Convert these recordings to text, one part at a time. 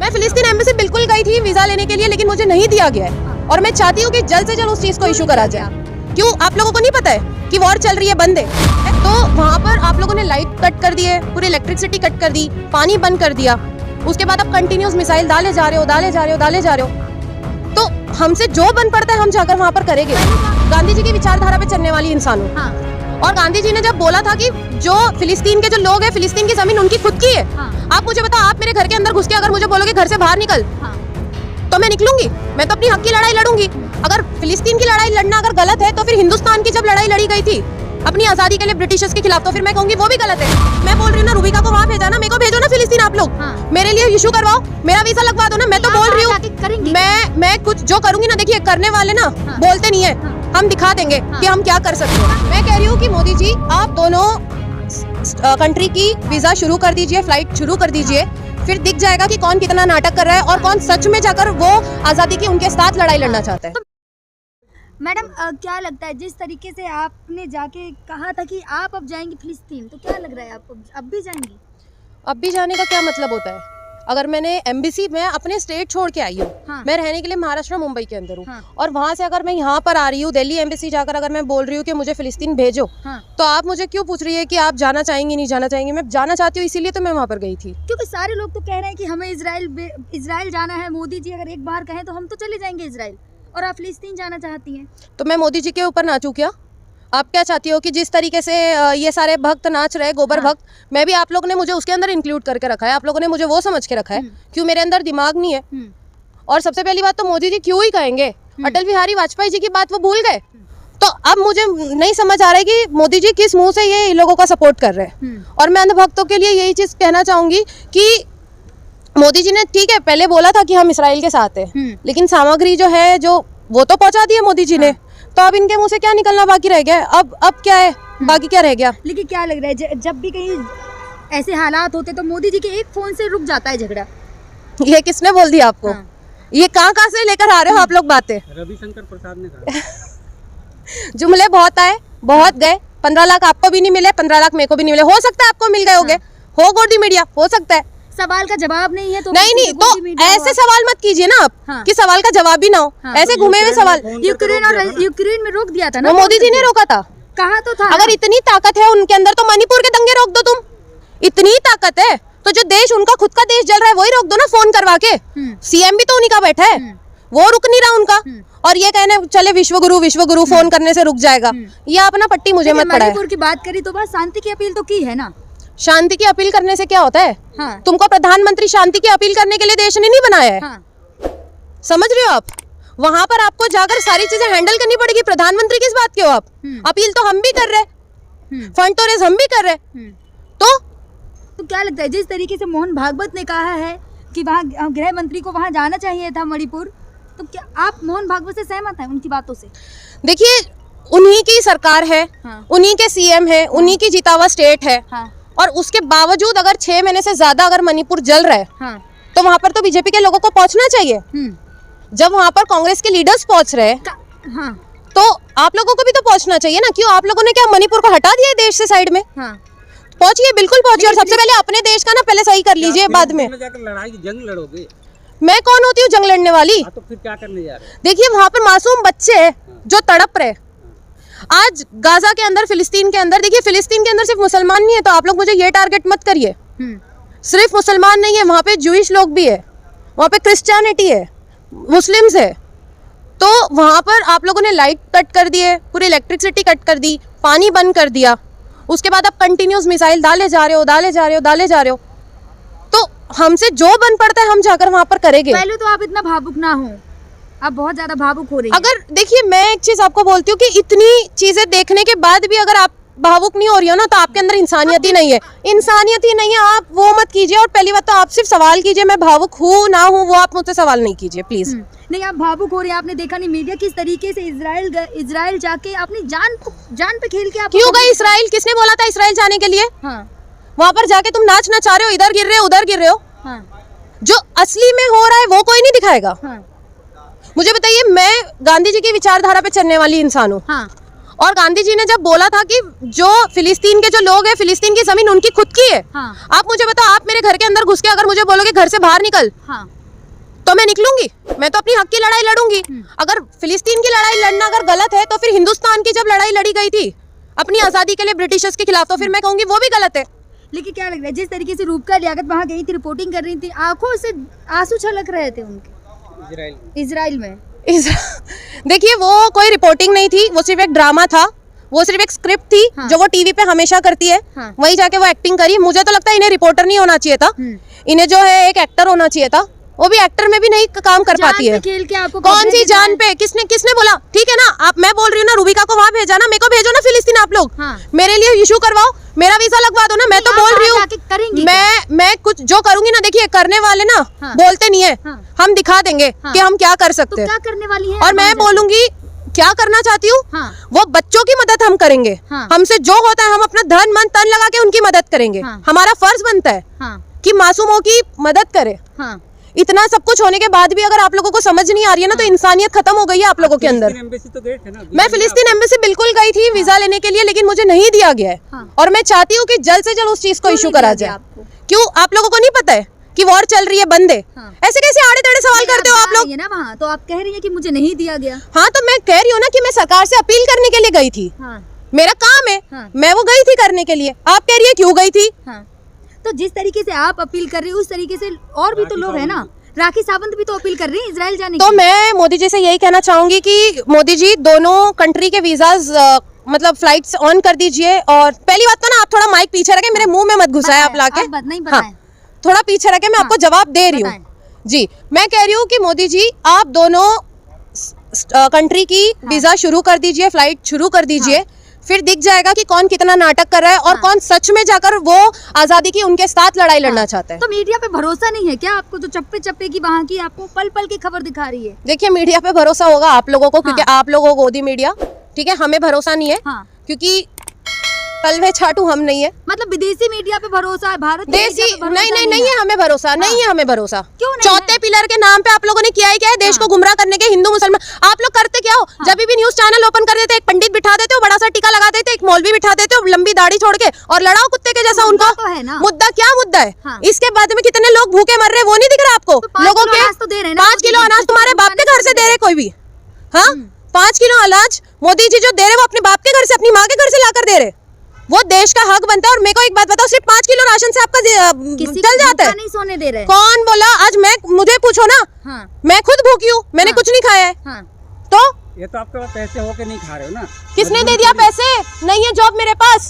मैं फिलिस्तीन एम्बेसी बिल्कुल गई थी वीजा लेने के लिए, लेकिन मुझे नहीं दिया गया है और मैं चाहती हूँ कि जल्द से जल्द उस चीज को इशू करा जाए। क्यों आप लोगों को नहीं पता है कि वॉर चल रही है, बंद है? तो वहाँ पर आप लोगों ने लाइट कट कर दी है, पूरी इलेक्ट्रिसिटी कट कर दी, पानी बंद कर दिया, उसके बाद आप कंटिन्यूस मिसाइल डाले जा रहे हो। तो हमसे जो बन पड़ता है हम जाकर वहाँ पर करेंगे। गांधी जी की विचारधारा पे चलने वाली इंसान हूँ। हाँ। और गांधी जी ने जब बोला था कि जो फिलिस्तीन के जो लोग हैं, फिलिस्तीन की जमीन उनकी खुद की है। हाँ। आप मुझे बताओ, आप मेरे घर के अंदर घुस के अगर मुझे बोलोगे घर से बाहर निकल, हाँ, तो मैं निकलूंगी? मैं तो अपनी हक की लड़ाई लड़ूंगी। अगर फिलिस्तीन की लड़ाई लड़ना अगर गलत है, तो फिर हिंदुस्तान की जब लड़ाई लड़ी गई थी अपनी आजादी के लिए ब्रिटिशर्स के खिलाफ, तो फिर मैं कहूंगी वो भी गलत है। मैं बोल रही हूँ ना, रूबिका को वहाँ भेजा ना, मेरे को भेजो ना फिलिस्तीन आप लोग। हाँ। मेरे लिए इशू करवाओ, मेरा वीजा लगवा दो ना। मैं तो बोल रही हूँ मैं कुछ जो करूंगी ना, देखिए करने वाले ना बोलते नहीं है, हम दिखा देंगे कि हम क्या कर सकते हैं। मैं कह रही हूँ कि मोदी जी आप दोनों कंट्री की वीजा शुरू कर दीजिए, फ्लाइट शुरू कर दीजिए, फिर दिख जाएगा कि कौन कितना नाटक कर रहा है और कौन सच में जाकर वो आजादी की उनके साथ लड़ाई लड़ना चाहता है। मैडम क्या लगता है, जिस तरीके से आपने जाके कहा था कि आप अब जाएंगी फिलिस्तीन, तो क्या लग रहा है आपको अब भी जाएंगी? अब भी जाने का क्या मतलब होता है? अगर मैंने एम्बेसी में अपने स्टेट छोड़ के आई हूँ। हाँ। मैं रहने के लिए महाराष्ट्र मुंबई के अंदर हूँ। हाँ। और वहाँ से अगर मैं यहाँ पर आ रही हूँ दिल्ली एम्बेसी जाकर, अगर मैं बोल रही हूँ कि मुझे फिलिस्तीन भेजो, हाँ, तो आप मुझे क्यों पूछ रही है कि आप जाना चाहेंगी नहीं जाना चाहेंगी? मैं जाना चाहती हूँ, इसीलिए तो मैं वहाँ पर गई थी। क्योंकि सारे लोग तो कह रहे हैं कि हमें इजराइल जाना है, मोदी जी अगर एक बार कहें तो हम तो चले जाएंगे इजराइल, और आप फिलिस्तीन जाना चाहती हैं। तो मैं मोदी जी के ऊपर नाचूं क्या? आप क्या चाहती हो कि जिस तरीके से ये सारे भक्त नाच रहे, गोबर भक्त, मैं भी आप लोगों ने मुझे उसके अंदर इंक्लूड करके रखा है, आप लोगों ने मुझे वो समझ के रखा है। क्यों मेरे अंदर दिमाग नहीं है? और सबसे पहली बात तो मोदी जी क्यों ही कहेंगे? अटल बिहारी वाजपेयी जी की बात वो भूल गए। तो अब मुझे नहीं समझ आ रहा है कि मोदी जी किस मुंह से ये लोगों का सपोर्ट कर रहे हैं। और मैं अंधभक्तों के लिए यही चीज कहना चाहूंगी कि मोदी जी ने ठीक है पहले बोला था कि हम इसराइल के साथ हैं, लेकिन सामग्री जो है जो वो तो पहुंचा दी है मोदी जी ने। तो अब इनके मुंह से क्या निकलना बाकी रह गया? अब क्या है बाकी, क्या रह गया? लेकिन क्या लग रहा है, जब भी कहीं ऐसे हालात होते तो मोदी जी के एक फोन से रुक जाता है झगड़ा। ये किसने बोल दिया आपको? हाँ। ये कहाँ से लेकर आ रहे हो आप लोग बातें? रविशंकर प्रसाद ने कहा। जुमले बहुत आए बहुत गए। 15 लाख आपको भी नहीं मिले, 15 लाख मेरे को भी नहीं मिले। हो सकता है आपको मिल गए होंगे, हो गोदी मीडिया, हो सकता है। सवाल का जवाब नहीं है तो नहीं तो ऐसे सवाल मत कीजिए ना आप। हाँ। कि सवाल का जवाब भी ना हो। हाँ। ऐसे घूमे हुए सवाल। यूक्रेन में रोक दिया था ना, वो मोदी जी ने रोका था। कहा तो था। अगर इतनी ताकत है उनके अंदर तो मणिपुर के दंगे रोक दो तुम। इतनी ताकत है तो जो देश उनका खुद का देश जल रहा है वही रोक दो ना, फोन करवा के। सीएम भी तो उन्हीं का बैठा है, वो रुक नहीं रहा उनका। और ये कहने चले विश्वगुरु फोन करने से रुक जाएगा, ये अपना पट्टी मुझे मत पड़ाए। मणिपुर की बात करी तो बस शांति की अपील तो की है ना। शांति की अपील करने से क्या होता है? हाँ। तुमको प्रधानमंत्री शांति की अपील करने के लिए देश ने नहीं बनाया है। हाँ। समझ रहे हो आप? वहां पर आपको जाकर सारी चीजें हैंडल करनी पड़ेगी। प्रधानमंत्री किस बात के हो आप? अपील तो हम भी कर रहे, फंड तो रेज हम भी कर रहे। तो क्या लगता है, जिस तरीके से मोहन भागवत ने कहा है कि वहाँ गृह मंत्री को वहाँ जाना चाहिए था मणिपुर, तो क्या आप मोहन भागवत से सहमत हैं उनकी बातों से? देखिए उन्हीं की सरकार है। हाँ। उन्हीं के सीएम है। हाँ। उन्हीं की जीता हुआ स्टेट है। हाँ। और उसके बावजूद अगर 6 महीने से ज्यादा अगर मणिपुर जल रहा है, हाँ, तो वहाँ पर तो बीजेपी के लोगों को पहुंचना चाहिए। जब वहाँ पर कांग्रेस के लीडर्स पहुंच रहे हैं, हाँ, तो आप लोगों को भी तो पहुंचना चाहिए ना। क्यों आप लोगों ने क्या मणिपुर को हटा दिया है देश से साइड में? हाँ। पहुंचिए, बिल्कुल पहुंचिए। और सबसे पहले अपने देश का ना पहले सही कर लीजिए, बाद में लड़ाई जंग लड़ोगे। मैं कौन होती हूँ जंग लड़ने वाली? तो फिर क्या करने जा रहे? देखिए वहाँ पर मासूम बच्चे जो तड़प रहे आज गाजा के अंदर, फिलिस्तीन के अंदर। देखिए फिलिस्तीन के अंदर सिर्फ मुसलमान नहीं है, तो आप लोग मुझे ये टारगेट मत करिए। सिर्फ मुसलमान नहीं है, वहाँ पे ज्यूइश लोग भी है, वहाँ पे क्रिश्चियनिटी है, मुस्लिम्स है। तो वहाँ पर आप लोगों ने लाइट कट कर दी है, पूरी इलेक्ट्रिसिटी कट कर दी, पानी बंद कर दिया, उसके बाद आप कंटिन्यूस मिसाइल डाले जा रहे हो। तो हमसे जो बन पड़ता है हम जाकर वहाँ पर करेंगे। पहले तो आप इतना भावुक ना हो, आप बहुत ज्यादा भावुक हो रही हैं। अगर देखिए मैं एक चीज आपको बोलती हूँ कि इतनी चीजें देखने के बाद भी अगर आप भावुक नहीं हो रही हो ना, तो आपके अंदर इंसानियत ही नहीं है। इंसानियत ही नहीं है, आप वो मत कीजिए। और पहली बात तो आप सिर्फ सवाल कीजिए, मैं भावुक हूँ ना हूँ वो आप मुझसे सवाल नहीं कीजिए प्लीज। नहीं आप भावुक हो रहे हैं। आपने देखा नहीं मीडिया किस तरीके से इजराइल जाके अपनी जान पे खेल के आप क्यों गए इजराइल? किसने बोला था इजराइल जाने के लिए? हाँ। वहाँ पर जाके तुम नाच नचा रहे हो, इधर गिर रहे हो उधर गिर रहे हो। हाँ। जो असली में हो रहा है वो कोई नहीं दिखाएगा। हाँ। मुझे बताइए, मैं गांधी जी की विचारधारा पे चलने वाली इंसान हूँ। हाँ। और गांधी जी ने जब बोला था कि जो फिलिस्तीन के जो लोग हैं, फिलिस्तीन की जमीन उनकी खुद की है। हाँ। आप मुझे बताओ, आप मेरे घर के अंदर घुस के अगर मुझे बोलोगे घर से बाहर निकल, हाँ, तो मैं निकलूंगी, मैं तो अपनी हक की लड़ाई लड़ूंगी। अगर फिलिस्तीन की लड़ाई लड़ना अगर गलत है तो फिर हिंदुस्तान की जब लड़ाई लड़ी गई थी अपनी आजादी के लिए ब्रिटिशर्स के खिलाफ, तो फिर मैं कहूंगी वो भी गलत है। लेकिन क्या लग रहा है, जिस तरीके से रूपका लियाकत वहाँ गई थी, रिपोर्टिंग कर रही थी, आंखों से आंसू छलक रहे थे उनके इजराइल में। देखिए वो कोई रिपोर्टिंग नहीं थी, वो सिर्फ एक ड्रामा था, वो सिर्फ एक स्क्रिप्ट थी। हाँ। जो वो टीवी पे हमेशा करती है। हाँ। वही जाके वो एक्टिंग करी। मुझे तो लगता है इन्हें रिपोर्टर नहीं होना चाहिए था, इन्हें जो है एक एक्टर होना चाहिए था। वो भी एक्टर में भी नहीं काम कर पाती है। खेल के आपको कौन सी जान पे, किसने बोला? ठीक है ना, आप, मैं बोल रही हूँ ना, रूबिका को वहाँ भेजा ना, मेरे को भेजो ना फिलिस्तीन आप लोग। हाँ। मेरे लिए इशू करवाओ, मेरा वीजा लगवा दो ना। मैं तो बोल रही हूँ मैं कुछ जो करूंगी ना, देखिए करने वाले ना बोलते नहीं है, हम दिखा देंगे कि हम क्या कर सकते हैं, क्या करने वाली है। और मैं बोलूंगी क्या करना चाहती हूँ। वो बच्चों की मदद हम करेंगे। हमसे जो होता है हम अपना धन मन तन लगा के उनकी मदद करेंगे। हमारा फर्ज बनता है कि मासूमों की मदद करे। इतना सब कुछ होने के बाद भी अगर आप लोगों को समझ नहीं आ रही है ना, तो इंसानियत खत्म हो गई है आप लोगों के अंदर। तो गए थे ना? मैं फिलिस्तीन एम्बेसी बिल्कुल गई थी वीजा लेने के लिए, लेकिन मुझे नहीं दिया गया है। और मैं चाहती हूँ कि जल्द से जल्द उस चीज को इशू करा जाए। क्यों आप लोगों को नहीं पता है कि वॉर चल रही है, बंद है? ऐसे कैसे आड़े टेढ़े सवाल करते हो आप लोग? ना वहाँ तो आप कह रही है कि मुझे नहीं दिया गया। हाँ, तो मैं कह रही हूँ ना कि मैं सरकार से अपील करने के लिए गई थी। मेरा काम है, मैं वो गई थी करने के लिए। आप कह रही है क्यों गई थी? तो जिस तरीके से आप अपील कर रही है उस तरीके से और भी तो लोग है ना। राखी सावंत भी तो अपील कर रही है इजराइल जाने तो मैं मोदी जी से यही कहना चाहूंगी कि मोदी जी दोनों कंट्री के वीजाज मतलब फ्लाइट्स ऑन कर दीजिए। और पहली बात तो ना, आप थोड़ा माइक पीछे रखें, मेरे मुंह में मत घुसाए आप लाके। हाँ, थोड़ा पीछे रखें, मैं आपको जवाब दे रही हूँ जी। मैं कह रही हूँ कि मोदी जी आप दोनों कंट्री की वीजा शुरू कर दीजिए, फ्लाइट शुरू कर दीजिए। फिर दिख जाएगा कि कौन कितना नाटक कर रहा है और कौन सच में जाकर वो आजादी की उनके साथ लड़ाई लड़ना चाहता है। तो मीडिया पे भरोसा नहीं है क्या आपको? तो चप्पे चप्पे की वहाँ की आपको पल पल की खबर दिखा रही है। देखिए मीडिया पे भरोसा होगा आप लोगों को, क्योंकि आप लोगों को गोदी मीडिया, ठीक है, हमें भरोसा नहीं है। क्योंकि तलवे छाटू हम नहीं है। मतलब विदेशी मीडिया पे भरोसा है, भारत देसी नहीं है हमें भरोसा। नहीं है हमें भरोसा। क्यों नहीं? चौथे पिलर के नाम पे आप लोगों ने किया ही क्या है? देश को गुमराह करने के। हिंदू मुसलमान आप लोग करते क्या हो? जब भी न्यूज चैनल ओपन कर देते, एक पंडित बिठा देते हो, बड़ा सा टीका लगा देते, एक मौलवी बिठा देते हो लंबी दाढ़ी छोड़ के, और लड़ाओ कुत्ते के जैसा उनको। मुद्दा क्या मुद्दा है? इसके बाद में कितने लोग भूखे मर रहे वो नहीं दिख रहा आपको? लोगों के 5 किलो अनाज तुम्हारे बाप के घर से दे रहे कोई भी? हाँ, 5 किलो अनाज मोदी जी जो दे रहे वो अपने बाप के घर से, अपनी माँ के घर से लाकर दे रहे। वो देश का हक बनता है। और मेरे को एक बात बताओ, सिर्फ 5 किलो राशन से आपका चल जाता है? नहीं सोने दे रहे। कौन बोला? आज मुझे पूछो ना। मैं खुद भूखी हूँ, मैंने कुछ नहीं खाया है। तो ये तो आपके पास पैसे होके नहीं खा रहे हो ना। किसने दे दिया पैसे? नहीं है जॉब मेरे पास,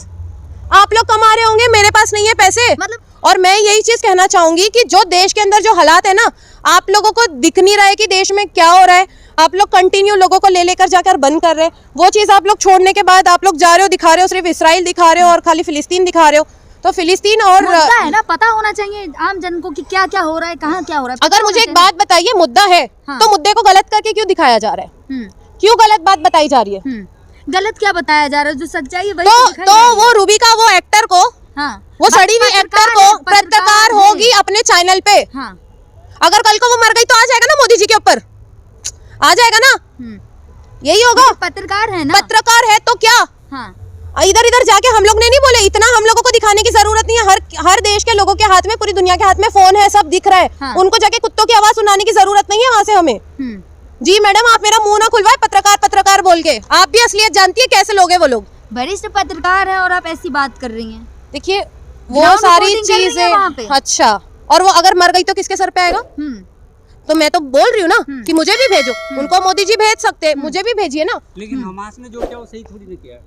आप लोग कमा रहे होंगे, मेरे पास नहीं है पैसे। मतलब और मैं यही चीज कहना चाहूंगी कि जो देश के अंदर जो हालात है ना, आप लोगों को दिख नहीं रहा है कि देश में क्या हो रहा है। आप लोग कंटिन्यू लोगों को लेकर जाकर बंद कर रहे हैं। वो चीज आप लोग छोड़ने के बाद आप लोग जा रहे हो, दिखा रहे हो सिर्फ इसराइल दिखा रहे हो और खाली फिलिस्तीन दिखा रहे हो। तो फिलिस्तीन और मुद्दा है ना, पता होना चाहिए आम जन को कि क्या क्या हो रहा है, कहाँ क्या हो रहा है। अगर मुझे एक बात बताइए, मुद्दा है तो मुद्दे को गलत करके क्यों दिखाया जा रहा है? क्यों गलत बात बताई जा रही है? गलत क्या बताया जा रहा है? जो सच्चाई है वही तो वो रूबिका वो एक्टर को, वो सड़ी हुई एक्टर को पत्रकार होगी अपने चैनल पे। अगर कल को वो मर गई तो आ जाएगा ना मोदी जी के ऊपर, आ जाएगा ना? यही होगा। पत्रकार है ना, पत्रकार है तो क्या? इधर इधर जाके हम लोग ने नहीं बोले, इतना हम लोगों को दिखाने की जरूरत नहीं है। हर देश के लोगों के हाथ में, पूरी दुनिया के हाथ में फोन है, सब दिख रहा है। उनको जाके कुत्तों की आवाज सुनाने की जरूरत नहीं है वहां से हमें। जी मैडम, आप मेरा मुंह ना खुलवाए पत्रकार बोल के। आप भी असलियत जानती है कैसे लोग हैं वो लोग। वरिष्ठ पत्रकार है और आप ऐसी बात कर रही हैं। देखिए वो सारी चीजें, अच्छा, और वो अगर मर गई तो किसके सर पे आएगा? तो मैं तो बोल रही हूँ ना कि मुझे भी भेजो। उनको मोदी जी भेज सकते हैं, मुझे भी भेजिए ना। लेकिन हमास ने जो किया वो सही थोड़ी नहीं किया।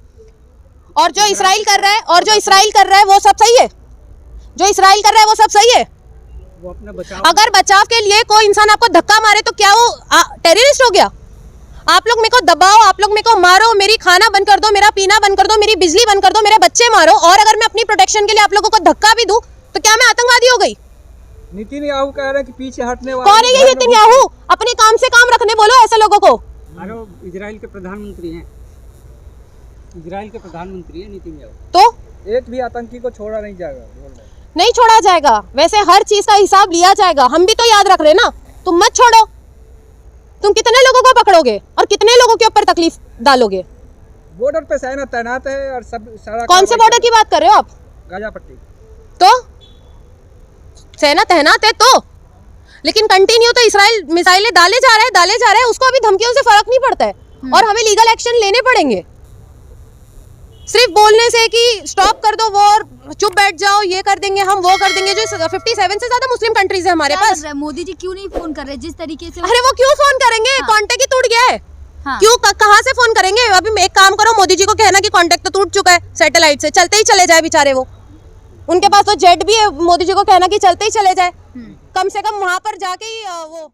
और जो इसराइल कर रहा है वो सब सही है? जो इसराइल कर रहा है वो सब सही है? वो अपना बचाव, अगर बचाव के लिए कोई इंसान आपको धक्का मारे तो क्या वो टेररिस्ट हो गया? आप लोग मेरे को दबाओ, आप लोग मेरे को मारो, मेरी खाना बंद कर दो, मेरा पीना बंद कर दो, मेरी बिजली बंद कर दो, मेरे बच्चे मारो, और अगर मैं अपनी प्रोटेक्शन के लिए आप लोगों को धक्का भी दूं तो क्या मैं आतंकवादी हो गई? नेतन्याहू कह रहे हैं कि पीछे हटने वाले कौन है ये नेतन्याहू? अपने काम से काम रखने बोलो ऐसे लोगों को। अरे इजराइल के प्रधानमंत्री हैं, इजराइल के प्रधानमंत्री हैं नेतन्याहू। तो एक भी आतंकी को छोड़ा नहीं जाएगा, नहीं छोड़ा जाएगा। वैसे हर चीज का हिसाब लिया जाएगा, हम भी तो याद रख रहे ना। तुम मत छोड़ो, तुम कितने लोगों को पकड़ोगे और कितने लोगों के ऊपर तकलीफ डालोगे? बॉर्डर पे सेना तैनात है और सब सारा। कौन से बॉर्डर की बात कर रहे हो आप? गाजा पट्टी। तो सेना तैनात है तो लेकिन कंटिन्यू तो इसराइल मिसाइलें डाले जा रहा है, उसको अभी धमकियों से फर्क नहीं पड़ता है और हमें लीगल एक्शन लेने पड़ेंगे। सिर्फ बोलने से कि स्टॉप कर दो वॉर, चुप बैठ जाओ, ये कर देंगे हम, वो कर देंगे। जो 57 से ज्यादा मुस्लिम कंट्रीज है हमारे क्या पास। लग रहा है, मोदी जी क्यों नहीं फोन कर रहे जिस तरीके से अरे वो क्यों फोन करेंगे, हाँ। कांटेक्ट ही टूट गया है। हाँ। क्यों कहाँ से फोन करेंगे? अभी एक काम करो, मोदी जी को कहना कि कांटेक्ट तो टूट चुका है सैटेलाइट से, चलते ही चले जाए बेचारे। वो उनके पास तो जेट भी है, मोदी जी को कहना कि चलते ही चले जाए, कम से कम वहां पर जाके ही वो